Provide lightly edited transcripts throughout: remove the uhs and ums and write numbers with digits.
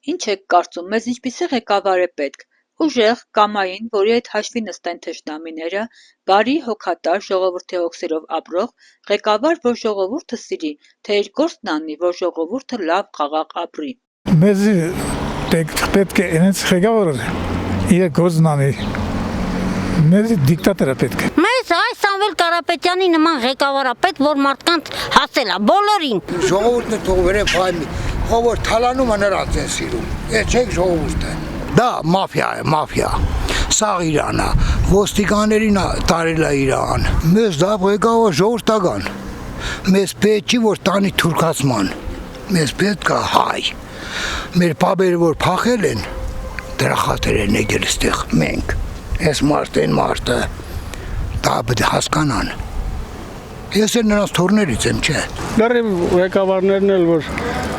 Ինչ եք կարծում, մեզ ինչպիսի ղեկավար է պետք։ Ուժեղ, կամային, որի հետ հաշվի նստեն թշնամիները, բարի, հոգատար, ժողովրդի հոգսերով ապրող, ղեկավար, որ ժողովուրդը սիրի, թե իր գործն անի, որ ժողովուրդը լավ խաղաղ ապրի։ Մեզ պետք է այնց ղեկավար իր գործն անի։ Մեզ դիկտատոր է պետք։ Մեզ այս Սամվել Կարապետյանի նման ղեկավարը պետք, որ մարդկանց հասել է բոլորին։ Ժողովուրդն է թող վերև հայմի, որ թալանում է նրանց են սիրում։ Այդ չէք ժողովուրդը։ Դա մաֆիա է, մաֆիա։ Սաղ Իրանա, ոստիկաներին տարել է Իրան։ Մեզ դա ղեկավար ժողովրդական։ Մեզ պետք չի որ տանի թուրքացման։ Մեզ պետք է հայ։ Մեր բաբերը որ փախել են, դրա խաթր են եկել այստեղ մենք։ Այս մարդը դա պետք է հասկանան։ Ես էլ նրանց թորներից եմ, չէ։ Գարի ղեկավարներն էլ որ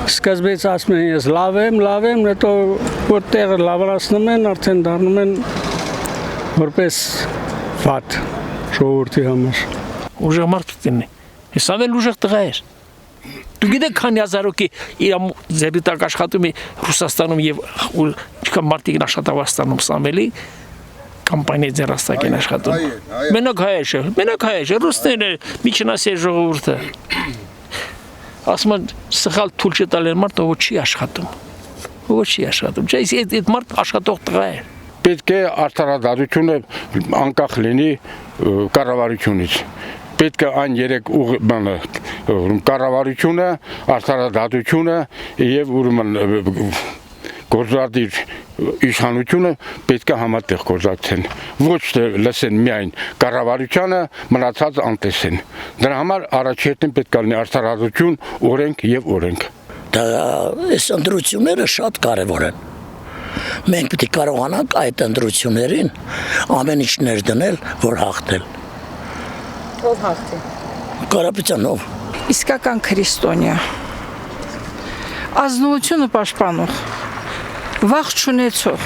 սկզբից ասում են ես լավ եմ, հետո որ տեղը լավացնում են, արդեն դառնում են որպես վատ ժողովրդի համար։ Ուժեղ մարդ դինի։ Ես ավել ուժեղ տղա էր։ Դու գիտեք քանի հազարոքի իր ձերի տակ աշխատում է Ռուսաստանում եւ ինչքան մարդիկ աշխատավաստանում Սամվելի կամպանիա ձեռաստակ են աշխատում։ Մենակ հայ է, ռուսներն են, միջնասեր ժողովուրդը։ Ասում են սխալ թույլ չտալ են մարդը ոչ չի աշխատում։ Չէ, այդ մարդ աշխատող տղա է։ Պետք է արդարադատությունը անկախ լինի կառավարությունից։ Պետք է այն երեք բանը կառավարությունը, արդարադատությունը եւ ուրեմն գործադիր իշխանությունը պետք է համատեղ գործակցեն։ Ոչ թե լսեն միայն կառավարությանը, մնացած անտեսեն։ Դրա համար առաջին պետք է լինի արդարադատություն, օրենք եւ օրենք։ Դա այս ընտրությունները շատ կարևոր են։ Մենք պետք է կարողանանք այդ ընտրություններին ամեն ինչ ներդնել, որ հաղթել։ Ով հաղթի։ Կարապետյանով։ Իսկական քրիստոնյա։ Ազնվությունը պաշտպանող, վախ չունեցող,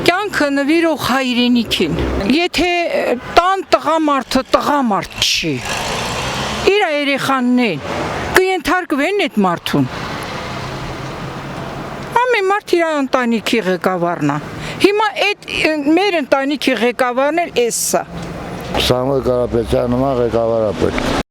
կյանքը նվիրող հայրենիքին։ Եթե տան տղամարդ չի, իր երեխաներին կենթարկվեն այդ մարդուն։ Ամեն մարդ իր ընտանիքի ղեկավարն է։ Հիմա այդ մեր ընտանիքի ղեկավարն էլ էս է։ Սամվել Կարապետյանը ղեկավար է պետք։